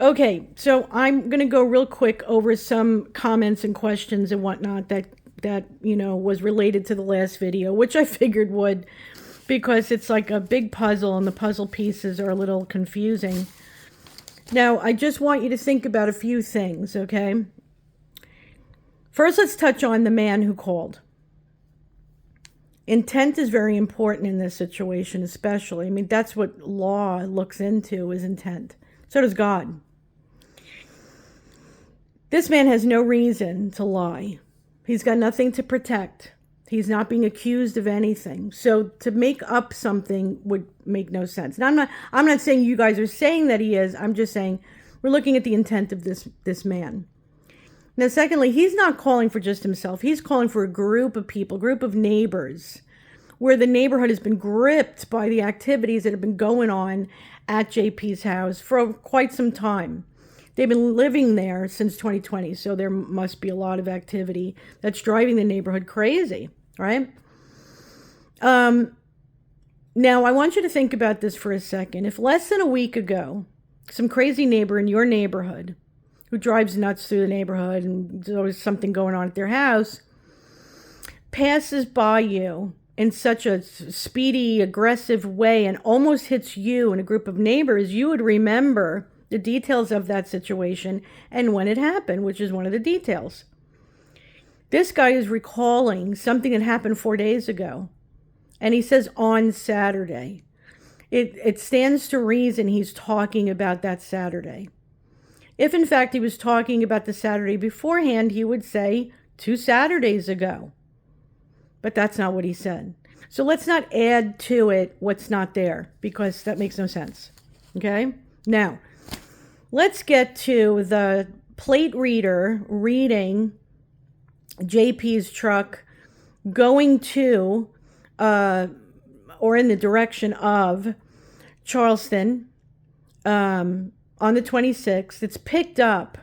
Okay, so I'm going to go real quick over some comments and questions and whatnot that was related to the last video, which I figured would, because it's like a big puzzle and the puzzle pieces are a little confusing. Now, I just want you to think about a few things, okay? First, let's touch on the man who called. Intent is very important in this situation, especially. I mean, that's what law looks into, is intent. So does God. This man has no reason to lie. He's got nothing to protect. He's not being accused of anything. So to make up something would make no sense. Now, I'm not saying you guys are saying that he is. I'm just saying we're looking at the intent of this man. Now, secondly, he's not calling for just himself. He's calling for a group of people, group of neighbors, where the neighborhood has been gripped by the activities that have been going on at JP's house for quite some time. They've been living there since 2020, so there must be a lot of activity that's driving the neighborhood crazy, right? Now, I want you to think about this for a second. If less than a week ago, some crazy neighbor in your neighborhood who drives nuts through the neighborhood and there's always something going on at their house, passes by you in such a speedy, aggressive way and almost hits you and a group of neighbors, you would remember the details of that situation and when it happened, which is one of the details. This guy is recalling something that happened 4 days ago, and he says on Saturday. It stands to reason he's talking about that Saturday. If, in fact, he was talking about the Saturday beforehand, he would say 2 Saturdays ago. But that's not what he said. So let's not add to it what's not there, because that makes no sense. Okay? Now, let's get to the plate reader reading JP's truck going to, or in the direction of Charleston, on the 26th. It's picked up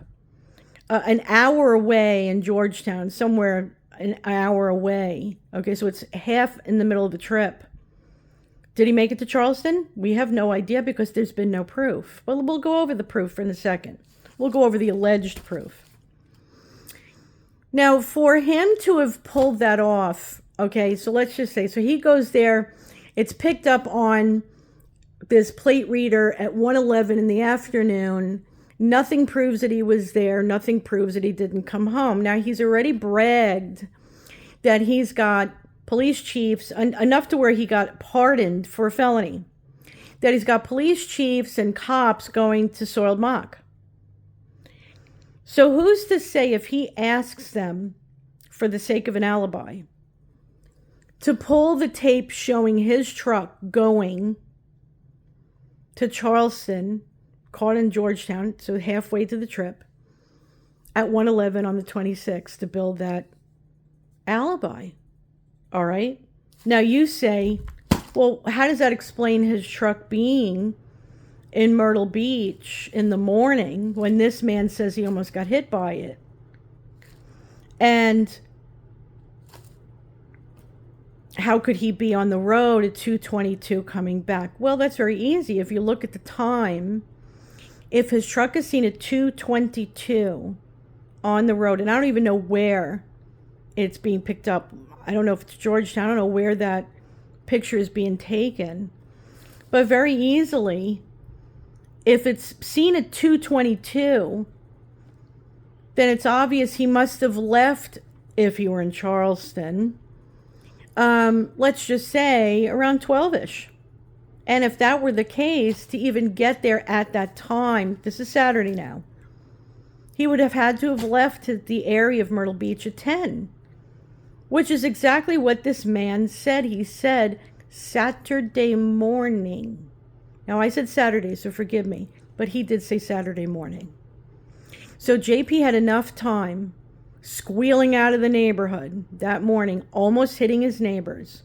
an hour away in Georgetown, somewhere an hour away. Okay, so it's half in the middle of the trip. Did he make it to Charleston? We have no idea because there's been no proof. Well, we'll go over the proof in a second. We'll go over the alleged proof. Now, for him to have pulled that off, okay, so let's just say, so he goes there. It's picked up on this plate reader at 1:11 in the afternoon. Nothing proves that he was there. Nothing proves that he didn't come home. Now, he's already bragged that he's got police chiefs, enough to where he got pardoned for a felony, that he's got police chiefs and cops going to Soiled Mock. So who's to say if he asks them, for the sake of an alibi, to pull the tape showing his truck going to Charleston, caught in Georgetown, so halfway to the trip, at 1:11 on the 26th to build that alibi. All right? Now you say, well, how does that explain his truck being in Myrtle Beach in the morning when this man says he almost got hit by it? And how could he be on the road at 2:22 coming back? Well, that's very easy. If you look at the time, if his truck is seen at 2:22 on the road, and I don't even know where it's being picked up. I don't know if it's Georgetown. I don't know where that picture is being taken. But very easily, if it's seen at 2:22, then it's obvious he must have left, if he were in Charleston, let's just say around 12ish. And if that were the case, to even get there at that time, this is Saturday now, he would have had to have left the area of Myrtle Beach at 10, which is exactly what this man said. He said Saturday morning. Now, I said Saturday, so forgive me, but he did say Saturday morning. So JP had enough time squealing out of the neighborhood that morning, almost hitting his neighbors,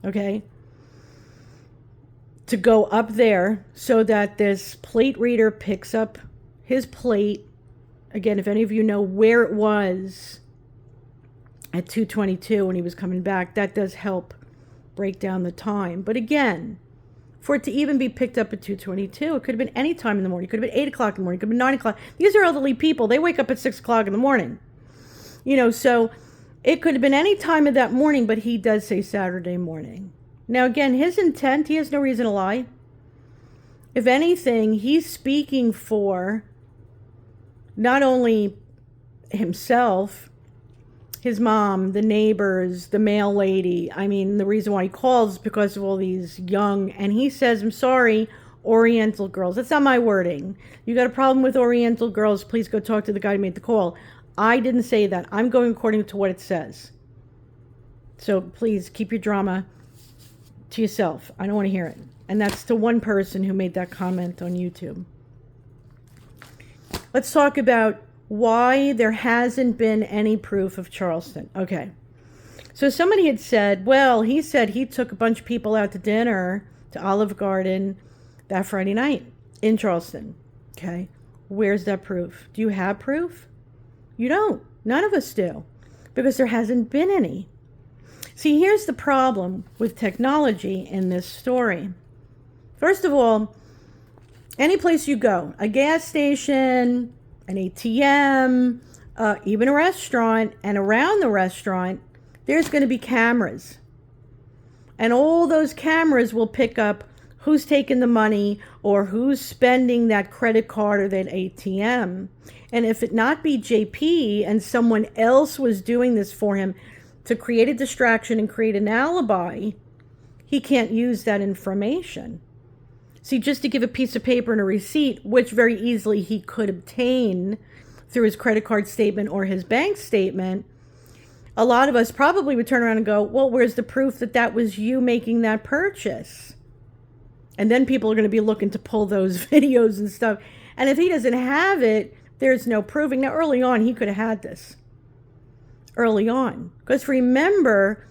okay, to go up there so that this plate reader picks up his plate. Again, if any of you know where it was at 2:22 when he was coming back, that does help break down the time. But again, for it to even be picked up at 2:22. It could have been any time in the morning. It could have been 8 o'clock in the morning. It could have been 9 o'clock. These are elderly people. They wake up at 6 o'clock in the morning. So it could have been any time of that morning, but he does say Saturday morning. Now, again, his intent, he has no reason to lie. If anything, he's speaking for not only himself, his mom, the neighbors, the mail lady. I mean, the reason why he calls is because of all these young, and he says, I'm sorry, Oriental girls. That's not my wording. You got a problem with Oriental girls, please go talk to the guy who made the call. I didn't say that. I'm going according to what it says. So please keep your drama to yourself. I don't want to hear it. And that's to one person who made that comment on YouTube. Let's talk about why there hasn't been any proof of Charleston. Okay. So somebody had said, well, he said he took a bunch of people out to dinner to Olive Garden that Friday night in Charleston. Okay. Where's that proof? Do you have proof? You don't. None of us do. Because there hasn't been any. See, here's the problem with technology in this story. First of all, any place you go, a gas station, an ATM, even a restaurant, and around the restaurant, there's going to be cameras. And all those cameras will pick up who's taking the money or who's spending that credit card or that ATM. And if it not be JP and someone else was doing this for him to create a distraction and create an alibi, he can't use that information. See, just to give a piece of paper and a receipt, which very easily he could obtain through his credit card statement or his bank statement, a lot of us probably would turn around and go, well, where's the proof that that was you making that purchase? And then people are going to be looking to pull those videos and stuff. And if he doesn't have it, there's no proving. Now, early on, he could have had this. Early on. Because remember,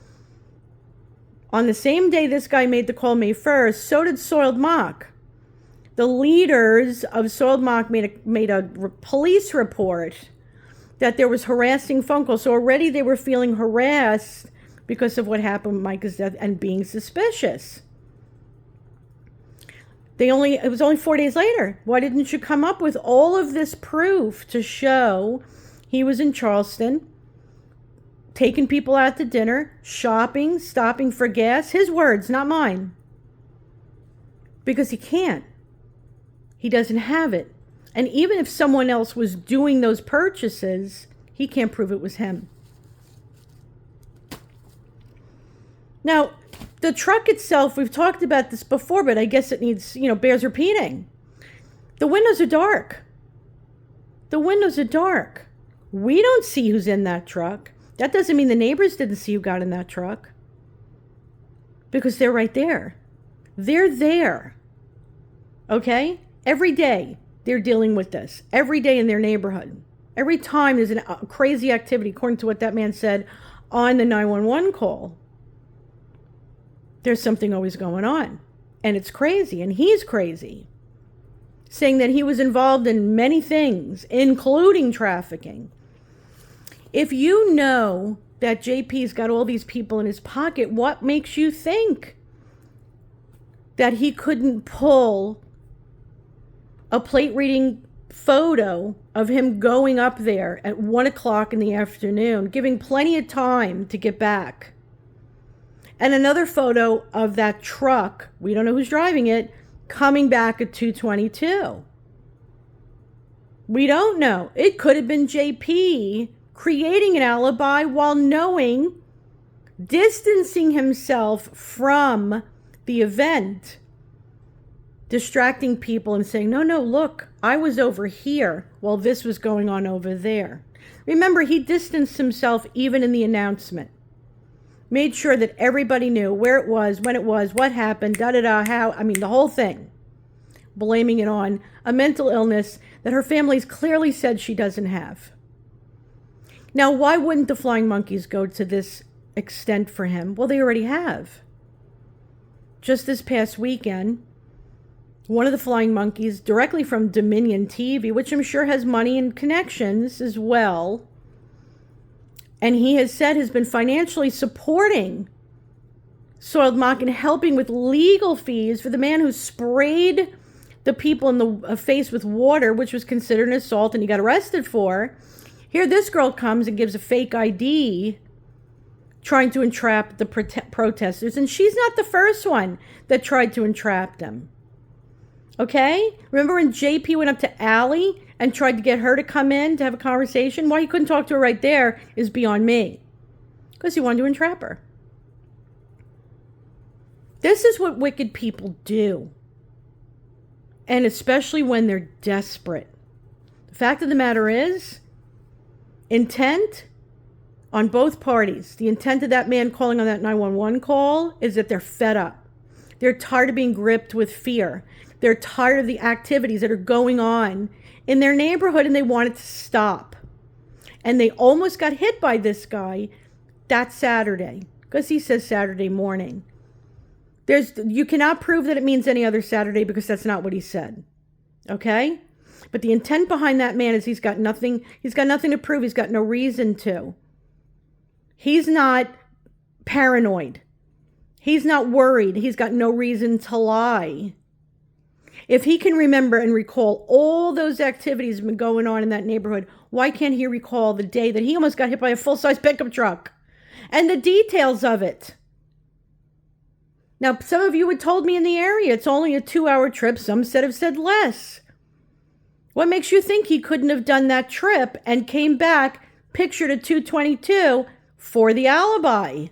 on the same day this guy made the call, May 1st, so did Soiled Mock. The leaders of Soiled Mock made a police report that there was harassing phone calls. So already they were feeling harassed because of what happened with Micah's death and being suspicious. It was only 4 days later. Why didn't you come up with all of this proof to show he was in Charleston, taking people out to dinner, shopping, stopping for gas? His words, not mine. Because he can't. He doesn't have it. And even if someone else was doing those purchases, he can't prove it was him. Now, the truck itself, we've talked about this before, but I guess it needs, bears repeating. The windows are dark. The windows are dark. We don't see who's in that truck. That doesn't mean the neighbors didn't see who got in that truck. Because they're right there. They're there. Okay? Every day they're dealing with this. Every day in their neighborhood. Every time there's a crazy activity, according to what that man said on the 911 call. There's something always going on. And it's crazy. And he's crazy. Saying that he was involved in many things, including trafficking. If you know that JP's got all these people in his pocket, what makes you think that he couldn't pull a plate reading photo of him going up there at 1 o'clock in the afternoon, giving plenty of time to get back? And another photo of that truck, we don't know who's driving it, coming back at 2:22. We don't know. It could have been JP creating an alibi while knowing, distancing himself from the event, distracting people and saying, no, look, I was over here while this was going on over there. Remember, he distanced himself even in the announcement. Made sure that everybody knew where it was, when it was, what happened, how, the whole thing. Blaming it on a mental illness that her family's clearly said she doesn't have. Now, why wouldn't the Flying Monkeys go to this extent for him? Well, they already have. Just this past weekend, one of the Flying Monkeys, directly from Dominion TV, which I'm sure has money and connections as well, and he has said has been financially supporting soiled mock and helping with legal fees for the man who sprayed the people in the face with water, which was considered an assault and he got arrested for. Here this girl comes and gives a fake ID trying to entrap the protesters, and she's not the first one that tried to entrap them. Okay? Remember when JP went up to Allie and tried to get her to come in to have a conversation? Why he couldn't talk to her right there is beyond me. Because he wanted to entrap her. This is what wicked people do. And especially when they're desperate. The fact of the matter is, intent on both parties. The intent of that man calling on that 911 call is that they're fed up. They're tired of being gripped with fear. They're tired of the activities that are going on in their neighborhood and they want it to stop. And they almost got hit by this guy that Saturday because he says Saturday morning. You cannot prove that it means any other Saturday because that's not what he said. Okay? But the intent behind that man is he's got nothing to prove. He's got no reason to. He's not paranoid. He's not worried. He's got no reason to lie. If he can remember and recall all those activities that have been going on in that neighborhood, why can't he recall the day that he almost got hit by a full-size pickup truck? And the details of it. Now, some of you had told me in the area it's only a 2-hour trip. Some have said less. What makes you think he couldn't have done that trip and came back, pictured at 2:22 for the alibi?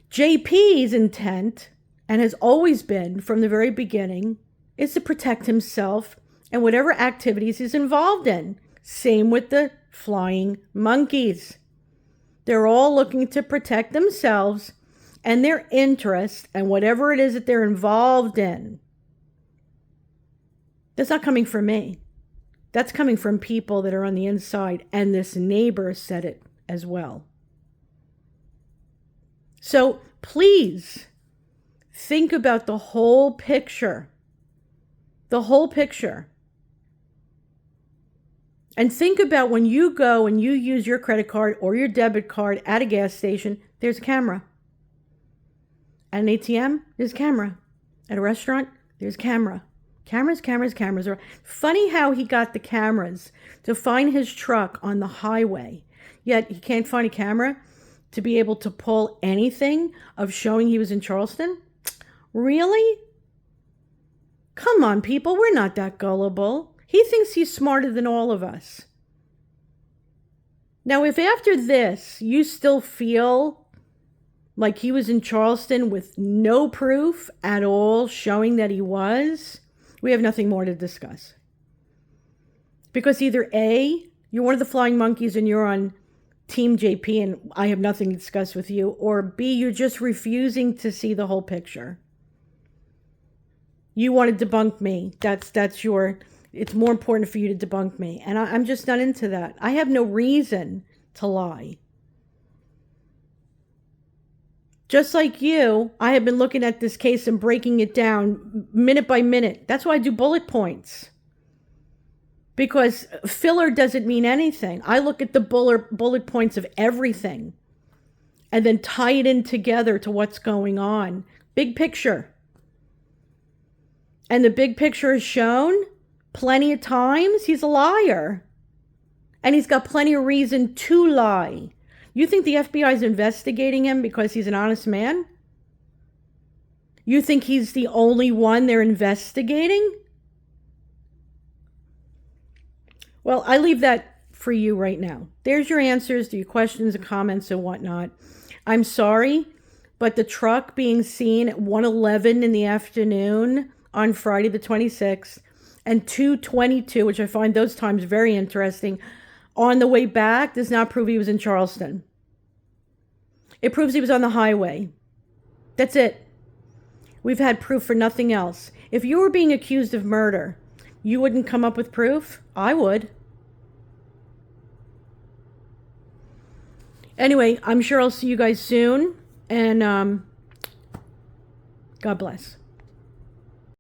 JP's intent, and has always been from the very beginning, is to protect himself and whatever activities he's involved in. Same with the flying monkeys. They're all looking to protect themselves and their interest and whatever it is that they're involved in. That's not coming from me. That's coming from people that are on the inside, and this neighbor said it as well. So please think about the whole picture. The whole picture. And think about when you go and you use your credit card or your debit card at a gas station, there's a camera. At an ATM, there's a camera. At a restaurant, there's a camera. Cameras. Funny how he got the cameras to find his truck on the highway, yet he can't find a camera to be able to pull anything of showing he was in Charleston? Really? Come on, people, we're not that gullible. He thinks he's smarter than all of us. Now, if after this you still feel like he was in Charleston with no proof at all showing that he was, we have nothing more to discuss. Because either A, you're one of the flying monkeys and you're on Team JP and I have nothing to discuss with you, or B, you're just refusing to see the whole picture. You want to debunk me. It's more important for you to debunk me. And I'm just not into that. I have no reason to lie. Just like you, I have been looking at this case and breaking it down minute by minute. That's why I do bullet points. Because filler doesn't mean anything. I look at the bullet points of everything and then tie it in together to what's going on. Big picture. And the big picture is shown plenty of times. He's a liar. And he's got plenty of reason to lie. You think the FBI is investigating him because he's an honest man? You think he's the only one they're investigating? Well, I leave that for you right now. There's your answers to your questions and comments and whatnot. I'm sorry, but the truck being seen at 1:11 in the afternoon on Friday the 26th and 2:22, which I find those times very interesting, on the way back does not prove he was in Charleston. It proves he was on the highway. That's it. We've had proof for nothing else. If you were being accused of murder, you wouldn't come up with proof? I would. Anyway, I'm sure I'll see you guys soon. And God bless.